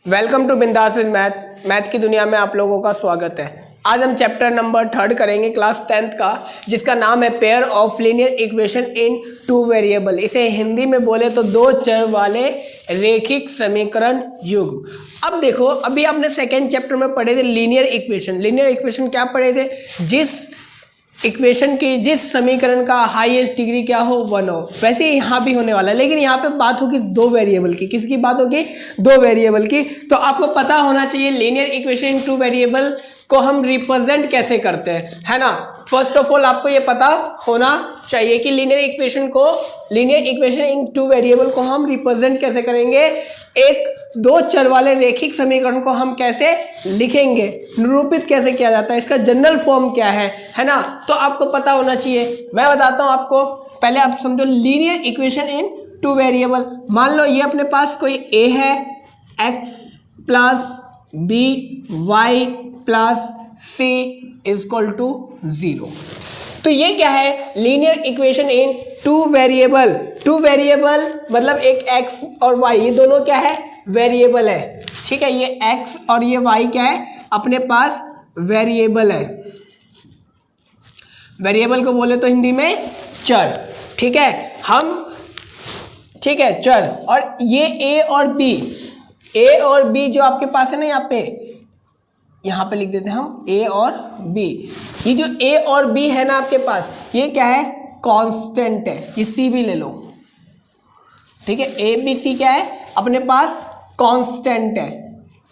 Welcome to बिंदास with math की दुनिया में आप लोगों का स्वागत है। आज हम चैप्टर नंबर 3 करेंगे क्लास 10th का, जिसका नाम है pair of linear equation in two variable. इसे हिंदी में बोले तो दो चर वाले रेखिक समीकरण युग्म। अब देखो, अभी आपने सेकेंड चैप्टर में पढ़े थे लीनियर इक्वेशन। लीनियर इक्वेशन क्या पढ़े थे? जिस इक्वेशन की जिस समीकरण का हाईएस्ट डिग्री क्या हो 1 हो, वैसे ही यहाँ भी होने वाला है। लेकिन यहाँ पे बात होगी दो वेरिएबल की। किसकी बात होगी? दो वेरिएबल की। तो आपको पता होना चाहिए linear equation in two variable को हम रिप्रेजेंट कैसे करते हैं, है ना। फर्स्ट ऑफ ऑल आपको ये पता होना चाहिए कि linear equation in two variable को हम रिप्रेजेंट कैसे करेंगे। एक दो चर वाले रेखिक समीकरण को हम कैसे लिखेंगे, निरूपित कैसे किया जाता है, इसका जनरल फॉर्म क्या है ना। तो आपको पता होना चाहिए। मैं बताता हूं आपको। पहले आप समझो linear equation in two variable. मान लो ये अपने पास कोई a है, x plus b y plus c equal to 0। तो ये क्या है? Linear equation in two variable. Two variable मतलब एक x और y, ये दोनों क्या है? वेरिएबल है। ठीक है, ये x और ये y क्या है? अपने पास वेरिएबल है। वेरिएबल को बोले तो हिंदी में चर। ठीक है, ठीक है चर। और ये a और b जो आपके पास है ना, यहाँ पे लिख देते हैं हम a और b। ये जो a और b है ना आपके पास, ये क्या है? कांस्टेंट है। ये c भी ले लो। ठीक है, a b c क्या है? अपने पास कांस्टेंट है।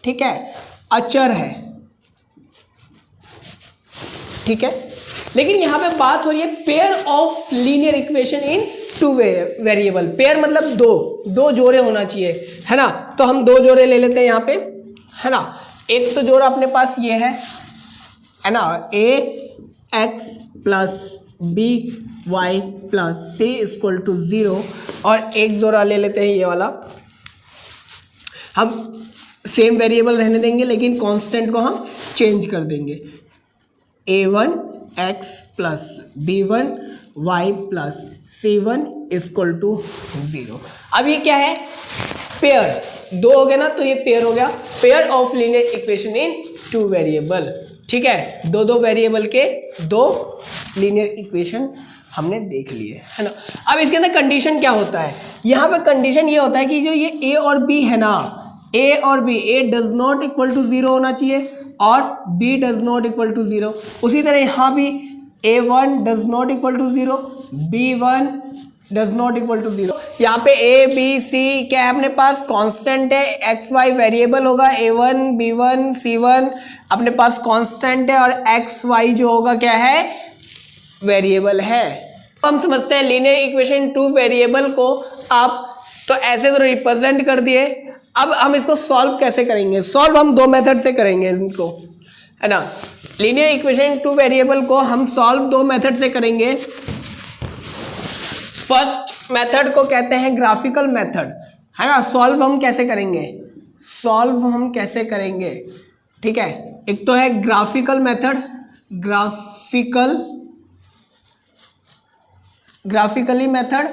ठीक है, अचर है। ठीक है, लेकिन यहाँ पे बात हो रही है pair of linear equation in two variable. Pair मतलब दो जोड़े होना चाहिए, है ना। तो हम दो जोड़े ले लेते हैं यहाँ पे, है ना। एक तो जोड़ा अपने पास ये है ना, a x plus b y plus c equal to 0। और एक जोड़ा ले लेते हैं ये वाला। हम सेम वेरिएबल रहने देंगे, लेकिन कांस्टेंट को हम चेंज कर देंगे। a1 x plus b1 y plus c1 equal to 0। अब ये क्या है? पेयर। दो हो गए ना, तो ये पेयर हो गया। Pair of linear equation in two variable. ठीक है, दो वेरिएबल के दो लीनियर इक्वेशन हमने देख लिए, है ना। अब इसके अंदर कंडीशन क्या होता है? यहाँ पे कंडीशन ये होता है कि जो ये a और b है ना, a और b, a does not equal to 0 होना चाहिए और b does not equal to 0। उसी तरह यहाँ भी a1 does not equal to 0, b1 does not equal to 0। यहाँ पे a b c क्या है? अपने पास कांस्टेंट है। x y वेरिएबल होगा। a1 b1 c1 अपने पास कांस्टेंट है, और x y जो होगा क्या है? वेरिएबल है। तो हम समझते हैं लीनियर इक्वेशन टू वेरिएबल को आप तो ऐसे तो रिप्रेजेंट कर दिए। अब हम इसको सॉल्व कैसे करेंगे? सॉल्व हम दो मेथड से करेंगे इनको, है ना। लीनियर इक्वेशन टू वेरिएबल को हम सॉल्व दो मेथड से करेंगे। फर्स्ट मेथड को कहते हैं ग्राफिकल मेथड, है ना। सॉल्व हम कैसे करेंगे? ठीक है, एक तो है ग्राफिकल मेथड, ग्राफिकली मेथड।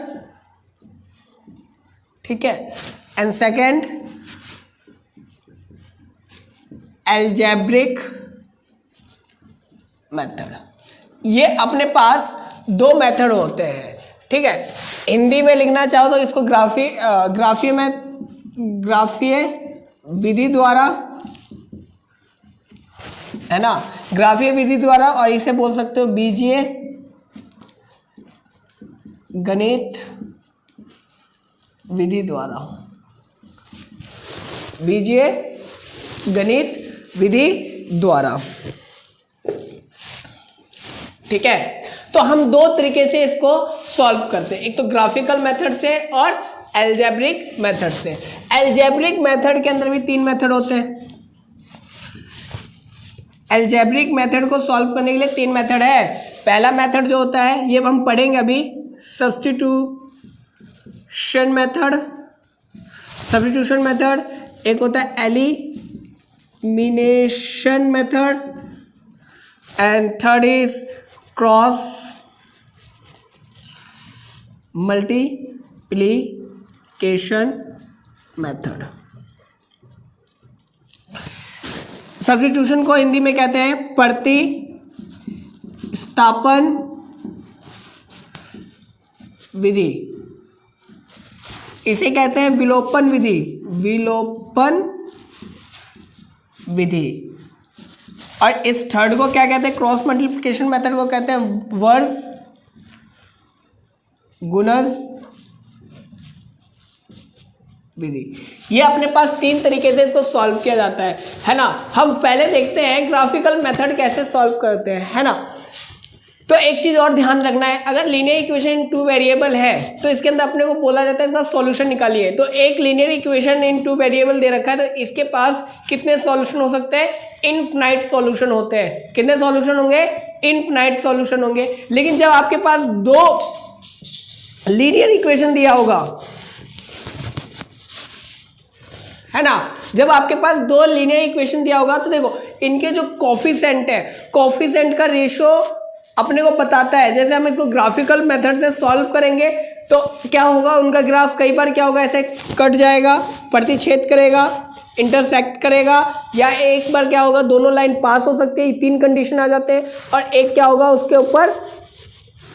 ठीक है, एंड सेकेंड अलजेब्रिक मेथड। ये अपने पास दो मेथड होते हैं। ठीक है, हिंदी में लिखना चाहो तो इसको ग्राफीय विधि द्वारा, है ना, ग्राफीय विधि द्वारा। और इसे बोल सकते हो बीजीय गणित विधि द्वारा, बीजीय गणित विधि द्वारा। ठीक है, तो हम दो तरीके से इसको सॉल्व करते हैं, एक तो ग्राफिकल मेथड से और अलजेब्रिक मेथड से। अलजेब्रिक मेथड के अंदर भी तीन मेथड होते हैं। अलजेब्रिक मेथड को सॉल्व करने के लिए तीन मेथड है। पहला मेथड जो होता है, ये हम पढ़ेंगे अभी, सब्स्टिट्यूशन मेथड। एक होता है elimination method, and third is cross multiplication method. Substitution को हिंदी में कहते हैं प्रतिस्थापन विधि, इसे कहते हैं विलोपन विधि, विलोपन विधि। और इस थर्ड को क्या कहते हैं, क्रॉस मल्टीप्लिकेशन मेथड को कहते हैं वर्स गुणज विधि। ये अपने पास 3 तरीके से इसको सॉल्व किया जाता है ना। हम पहले देखते हैं ग्राफिकल मेथड कैसे सॉल्व करते हैं, है ना। तो एक चीज और ध्यान रखना है, अगर लीनियर इक्वेशन इन 2 वेरिएबल है तो इसके अंदर अपने को बोला जाता है इसका सॉल्यूशन निकालिए। तो एक लीनियर इक्वेशन इन 2 वेरिएबल दे रखा है तो इसके पास कितने सॉल्यूशन हो सकते हैं, इनफिनाइट सॉल्यूशन होते हैं। कितने सॉल्यूशन होंगे, इनफिनाइट सॉल्यूशन होंगे। लेकिन जब आपके पास 2 लीनियर इक्वेशन दिया होगा, है ना, जब आपके पास 2 लीनियर इक्वेशन दिया होगा तो देखो इनके जो कोफिशिएंट है, कोफिशिएंट का रेशियो अपने को बताता है। जैसे हम इसको ग्राफिकल मेथड से सॉल्व करेंगे तो क्या होगा, उनका ग्राफ कई बार क्या होगा, ऐसे कट जाएगा, प्रतिच्छेद करेगा, इंटरसेक्ट करेगा, या एक बार क्या होगा दोनों लाइन पास हो सकती है, 3 कंडीशन आ जाते हैं। और एक क्या होगा उसके ऊपर,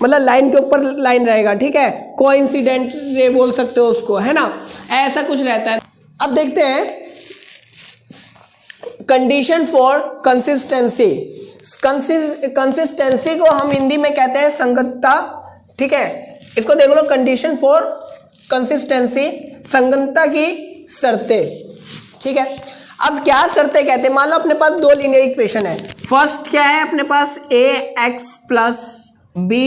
मतलब लाइन के ऊपर लाइन रहेगा, ठीक है, कोइंसिडेंट रे बोल सकते हो उसको, है ना, ऐसा कुछ रहता है। अब देखते हैं कंडीशन फॉर कंसिस्टेंसी। कंसिस्टेंसी को हम हिंदी में कहते हैं संगतता, ठीक है। इसको देख लो, कंडीशन फॉर कंसिस्टेंसी, संगतता की शर्तें, ठीक है। अब क्या शर्तें कहते हैं, मान लो अपने पास 2 लीनियर इक्वेशन है। फर्स्ट क्या है अपने पास, ax plus b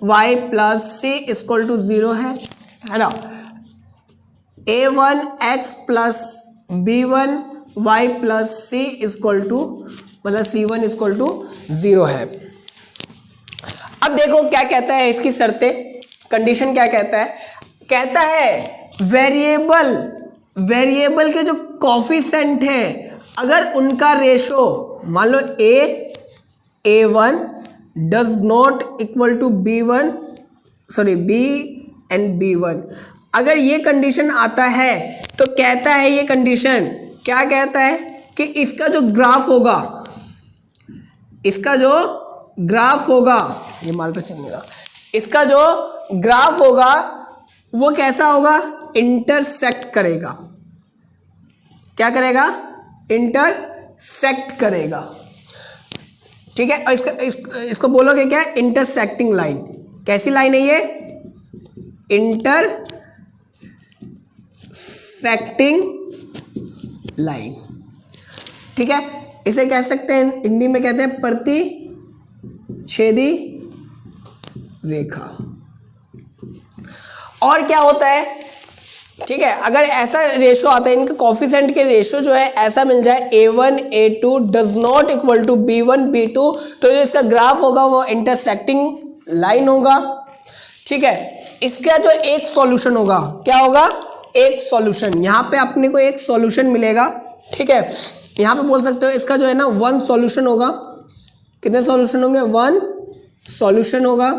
y plus c equal to 0 है ना। a1x plus b1 y plus c equal to, मतलब c1 इक्वल टू 0 है। अब देखो क्या कहता है इसकी शर्तें, कंडीशन क्या कहता है, कहता है वेरिएबल के जो कोफिशिएंट है अगर उनका रेशो मान लो a1 does not equal to b1, sorry b and b1, अगर ये कंडीशन आता है तो कहता है ये कंडीशन क्या कहता है कि इसका जो ग्राफ होगा, इसका जो ग्राफ होगा, ये मार्कर चल नहीं रहा, इसका जो ग्राफ होगा वो कैसा होगा, इंटरसेक्ट करेगा। क्या करेगा, इंटरसेक्ट करेगा, ठीक है। और इसको बोलोगे क्या, इंटरसेक्टिंग लाइन। कैसी लाइन है ये, इंटरसेक्टिंग लाइन, ठीक है। इसे कह सकते हैं हिंदी में कहते हैं प्रतिच्छेदी रेखा। और क्या होता है, ठीक है, अगर ऐसा रेशो आता है, इनके कोफिशिएंट के रेशो जो है ऐसा मिल जाए a1 a2 does not equal to b1 b2, तो जो इसका ग्राफ होगा वो इंटरसेक्टिंग लाइन होगा, ठीक है। इसका जो एक सॉल्यूशन होगा, क्या होगा, एक सॉल्यूशन, यहाँ पे अपने को एक सॉल्यूशन मिलेगा, ठीक है। यहाँ पे बोल सकते हो इसका जो है ना 1 सॉल्यूशन होगा। कितने सॉल्यूशन होंगे, 1 सॉल्यूशन होगा,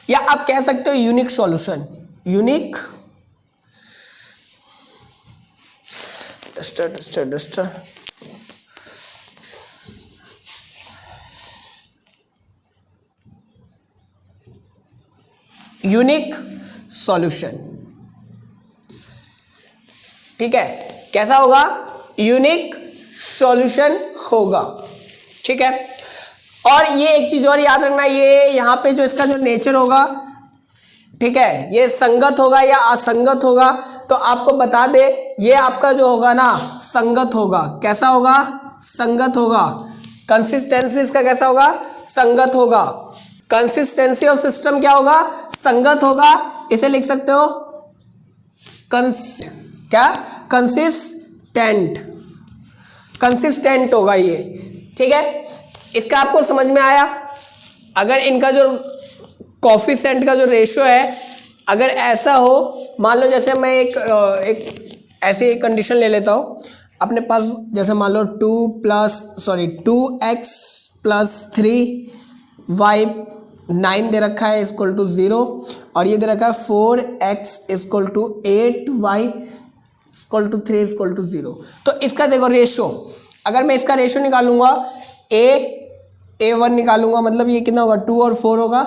या आप कह सकते हो unique solution, unique duster unique solution, ठीक है। कैसा होगा, यूनिक सॉल्यूशन होगा, ठीक है। और ये एक चीज और याद रखना, ये यहाँ पे जो इसका जो नेचर होगा, ठीक है, ये संगत होगा या असंगत होगा, तो आपको बता दे ये आपका जो होगा ना संगत होगा। कैसा होगा, संगत होगा। कंसिस्टेंसी इसका कैसा होगा, संगत होगा। कंसिस्टेंसी ऑफ सिस्टम क्या होगा, संगत होगा। इसे लिख सकते हो कंसिस्टेंट होगा ये, ठीक है। इसका आपको समझ में आया। अगर इनका जो कोफिशिएंट का जो रेशियो है अगर ऐसा हो, मान लो जैसे मैं एक ऐसी कंडीशन ले लेता हूँ अपने पास, जैसे मान लो 2x प्लस 3y 9 दे रखा है इक्वल टू 0, और ये दे रखा है 4x equal to 8y equal to 3 equal to 0। तो इसका देखो रेशो, अगर मैं इसका रेशो निकालूंगा A1 निकालूंगा, मतलब ये कितना होगा 2 और 4 होगा,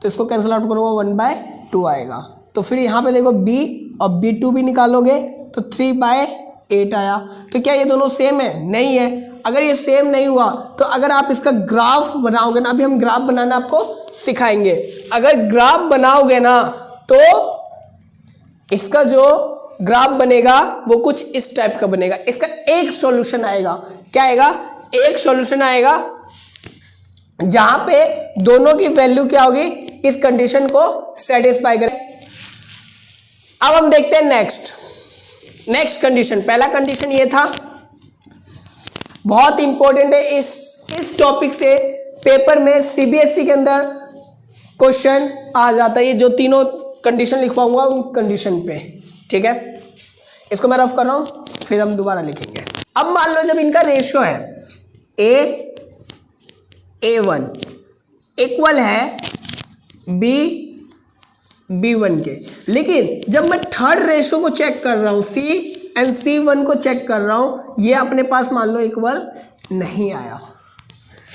तो इसको कैंसिल आउट करूँगा 1/2 आएगा। तो फिर यहाँ पे देखो B और B2 भी निकालोगे तो 3/8 आया। तो क्या ये दोनों सेम है? नहीं है। अगर ये सेम नहीं हुआ तो अगर आप इसका ग्राफ बनाओगे ना, अभी हम ग्राफ बनाना आपको सिखाएंगे, अगर ग्राफ बनाओगे ना तो इसका जो ग्राफ बनेगा वो कुछ इस टाइप का बनेगा। इसका एक सॉल्यूशन आएगा, क्या आएगा? एक सॉल्यूशन आएगा जहां पे दोनों की वैल्यू क्या होगी, इस कंडीशन को सेटिस्फाई करे। अब हम देखते हैं नेक्स्ट कंडीशन। पहला कंडीशन ये था, बहुत इंपॉर्टेंट है, इस टॉपिक से पेपर में सीबीएसई के अंदर क्वेश्चन आ जाता है। ये जो तीनों कंडीशन लिखवाऊंगा उन कंडीशन पे, ठीक है। इसको मैं रफ कर रहा हूं, फिर हम दोबारा लिखेंगे। अब मान लो जब इनका रेशियो है A1 इक्वल है B1 के, लेकिन जब मैं थर्ड रेशियो को चेक कर रहा हूं C एंड C1 को चेक कर रहा हूं, ये अपने पास मान लो इक्वल नहीं आया,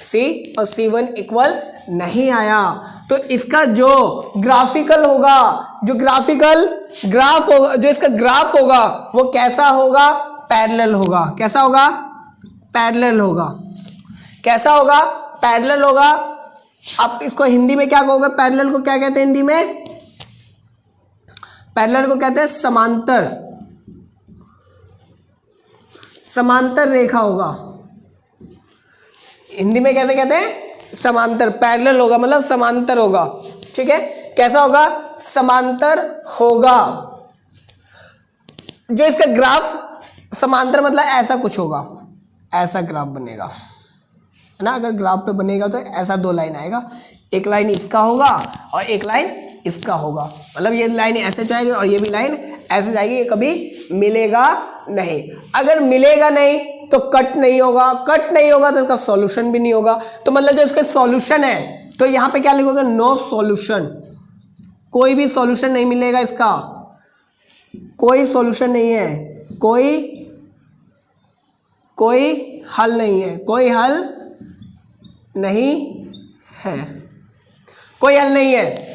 C और C1 इक्वल नहीं आया। तो इसका जो ग्राफिकल होगा, जो ग्राफिकल ग्राफ होगा, जो इसका ग्राफ होगा वो कैसा होगा? पैरेलल होगा। कैसा होगा? पैरेलल होगा। कैसा होगा? पैरेलल होगा। आप इसको हिंदी में क्या कहोगे? पैरेलल को क्या कहते हैं हिंदी में? पैरेलल को कहते हैं समांतर, समांतर रेखा होगा। हिंदी में कैसे कहते हैं? समांतर। पैरेलल होगा मतलब समांतर होगा, ठीक है। कैसा होगा? समांतर होगा। जो इसका ग्राफ समांतर मतलब ऐसा कुछ होगा, ऐसा ग्राफ बनेगा, है ना। अगर ग्राफ पे बनेगा तो ऐसा दो लाइन आएगा, एक लाइन इसका होगा और एक लाइन इसका होगा, मतलब ये लाइन ऐसे जाएगी और ये भी लाइन ऐसे जाएगी, ये कभी मिलेगा नहीं। अगर मिलेगा नहीं तो कट नहीं होगा, कट नहीं होगा तो इसका सॉल्यूशन भी नहीं होगा। तो मतलब जो इसका सॉल्यूशन है, तो यहाँ पे क्या लिखोगे? No solution. कोई भी सॉल्यूशन नहीं मिलेगा इसका, कोई सॉल्यूशन नहीं है, कोई हल नहीं है, कोई हल नहीं है, कोई हल नहीं है।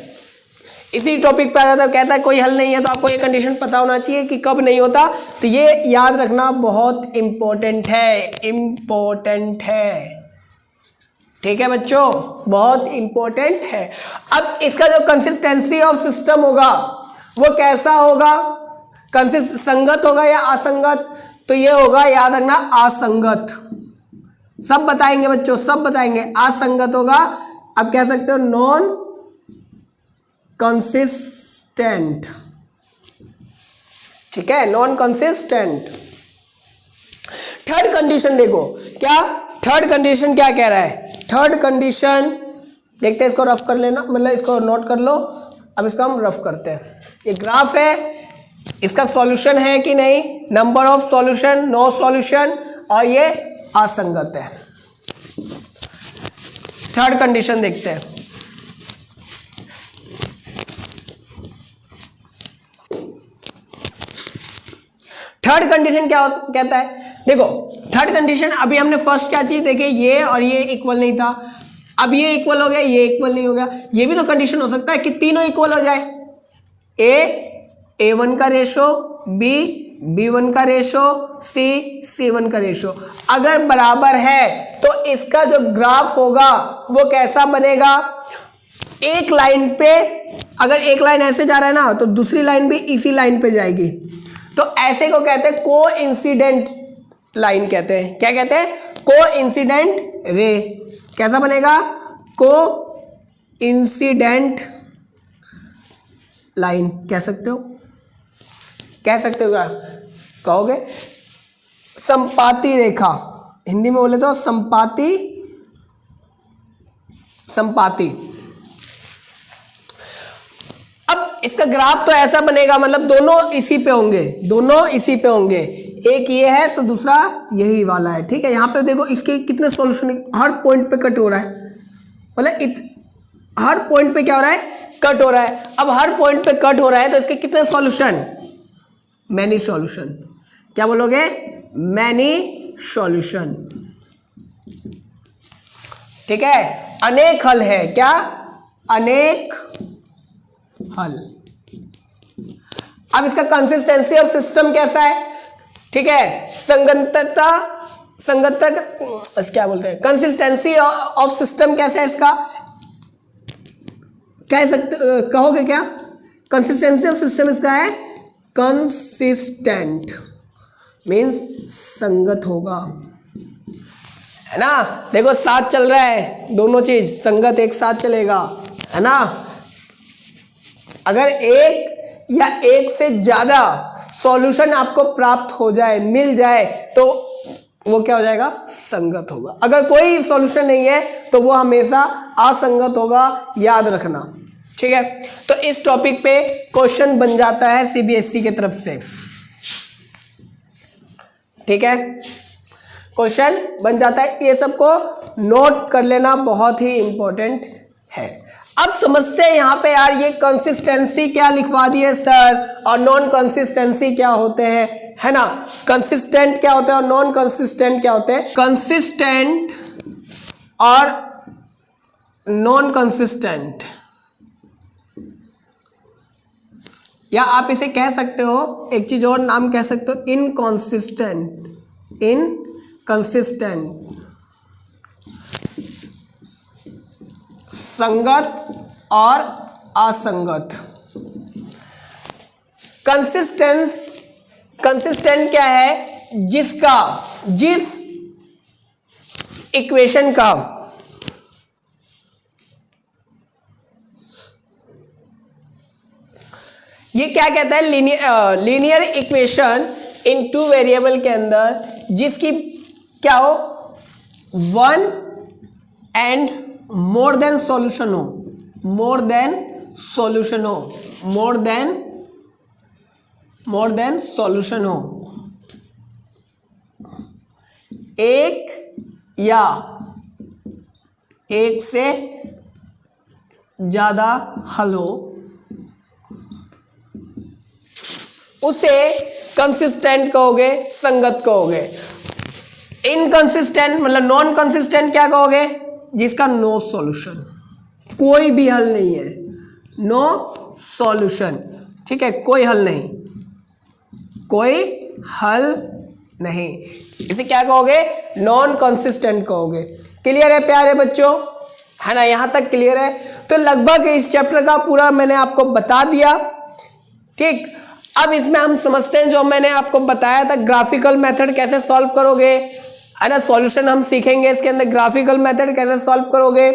इसी टॉपिक पे आ जाता है, कहता है कोई हल नहीं है, तो आपको ये कंडीशन पता होना चाहिए कि कब नहीं होता। तो ये याद रखना बहुत इंपॉर्टेंट है, इंपॉर्टेंट है, ठीक है बच्चों, बहुत इंपॉर्टेंट है। अब इसका जो कंसिस्टेंसी ऑफ सिस्टम होगा वो कैसा होगा? संगत होगा या असंगत? तो ये होगा, याद रखना, असंगत। सब बताएंगे बच्चों, सब बताएंगे। असंगत होगा। अब कह सकते हो नॉन कंसिस्टेंट, ठीक है, नॉन कंसिस्टेंट। थर्ड कंडीशन देखो, क्या थर्ड कंडीशन क्या कह रहा है? थर्ड कंडीशन देखते हैं, इसको रफ कर लेना, मतलब इसको नोट कर लो। अब इसको हम रफ करते हैं। ये ग्राफ है, इसका सॉल्यूशन है कि नहीं, number of solution, no solution, और ये असंगत है। थर्ड कंडीशन देखते हैं। थर्ड कंडीशन क्या कहता है? देखो थर्ड कंडीशन, अभी हमने फर्स्ट क्या चीज देखे, ये और ये इक्वल नहीं था, अब ये इक्वल हो गया, ये इक्वल नहीं हो गया। ये भी तो कंडीशन हो सकता है कि तीनों इक्वल हो जाए, A1 का रेशो, B1 का रेशो, C1 का रेशो अगर बराबर है तो इसका जो ग्राफ होगा वो कैसा बनेगा? एक लाइन पे, अगर एक लाइन ऐसे जा रहा है ना तो दूसरी लाइन भी इसी लाइन पे जाएगी, तो ऐसे को कहते हैं कोइंसिडेंट लाइन कहते हैं। क्या कहते हैं? कोइंसिडेंट रे। कैसा बनेगा? कोइंसिडेंट लाइन कह सकते हो, कह सकते हो, क्या कहोगे? संपाती रेखा, हिंदी में बोले तो संपाती, संपाती। अब इसका ग्राफ तो ऐसा बनेगा, मतलब दोनों इसी पे होंगे, दोनों इसी पे होंगे। एक ये है तो दूसरा यही वाला है, ठीक है। यहाँ पे देखो इसके कितने सॉल्यूशन, हर पॉइंट पे कट हो रहा है, मतलब हर पॉइंट पे क्या हो रहा है? कट हो रहा है। अब हर पॉइंट पे कट हो रहा है तो इसके कितने सॉल्यूशन? Many solution. क्या बोलोगे? Many solution. ठीक है, अनेक हल है। क्या? अनेक हल। अब इसका कंसिस्टेंसी ऑफ सिस्टम कैसा है? ठीक है, क्या बोलते हैं, कंसिस्टेंसी ऑफ सिस्टम कैसा है इसका? कहोगे क्या? कंसिस्टेंसी ऑफ सिस्टम इसका है कंसिस्टेंट, मीन्स संगत होगा, है ना। देखो साथ चल रहा है दोनों चीज, संगत एक साथ चलेगा, है ना। अगर एक या एक से ज्यादा सॉल्यूशन आपको प्राप्त हो जाए, मिल जाए, तो वो क्या हो जाएगा? संगत होगा। अगर कोई सॉल्यूशन नहीं है तो वो हमेशा असंगत होगा, याद रखना। ठीक है, तो इस टॉपिक पे क्वेश्चन बन जाता है सीबीएसई की तरफ से। ठीक है, क्वेश्चन बन जाता है, ये सबको नोट कर लेना बहुत ही इंपॉर्टेंट है। अब समझते हैं यहाँ पे यार, ये कंसिस्टेंसी क्या लिखवा दिए सर, और नॉन कंसिस्टेंसी क्या होते हैं, है ना। कंसिस्टेंट क्या होता है और नॉन कंसिस्टेंट क्या होते हैं? कंसिस्टेंट और नॉन कंसिस्टेंट, या आप इसे कह सकते हो, एक चीज और नाम कह सकते हो, इनकंसिस्टेंट। इनकंसिस्टेंट, संगत और असंगत। कंसिस्टेंट क्या है? जिस इक्वेशन का ये क्या कहता है? Linear equation in two variable के अंदर जिसकी क्या हो? One and more than solution हो, मोर देन सॉल्यूशन हो, एक या एक से ज्यादा हल हो, उसे कंसिस्टेंट कहोगे, संगत कहोगे। इनकंसिस्टेंट मतलब नॉन कंसिस्टेंट क्या कहोगे? जिसका नो सॉल्यूशन, कोई भी हल नहीं है, नो सॉल्यूशन। ठीक है, कोई हल नहीं, इसे क्या कहोगे? नॉन कंसिस्टेंट कहोगे। क्लियर है प्यारे बच्चों, है ना। यहां तक क्लियर है। तो लगभग इस चैप्टर का पूरा मैंने आपको बता दिया। ठीक, अब इसमें हम समझते हैं जो मैंने आपको बताया था, ग्राफिकल मेथड कैसे सॉल्व करोगे, है ना। सॉल्यूशन हम सीखेंगे इसके अंदर, ग्राफिकल मेथड कैसे सॉल्व करोगे,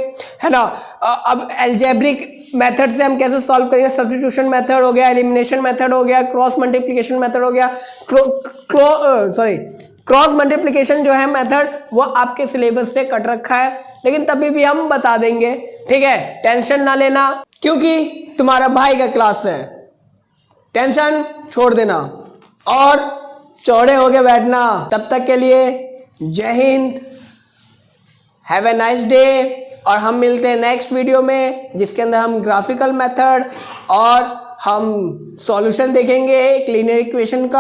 है ना। अब अलजेब्रिक मेथड से हम कैसे सॉल्व करेंगे, सब्स्टिट्यूशन मेथड हो गया, एलिमिनेशन मेथड हो गया, क्रॉस मल्टीप्लिकेशन मेथड हो गया। क्रॉस मल्टीप्लिकेशन जो है मेथड, वो आपके सिलेबस से कट रखा है, लेकिन तभी भी हम बता देंगे। ठीक है, टेंशन ना लेना, क्योंकि तुम्हारा भाई का क्लास है, टेंशन छोड़ देना और चौड़े होके बैठना। तब तक के लिए जय Hind, have a nice day, और हम मिलते हैं नेक्स्ट वीडियो में, जिसके अंदर हम ग्राफिकल मेथड और हम सॉल्यूशन देखेंगे एक लीनियर इक्वेशन का।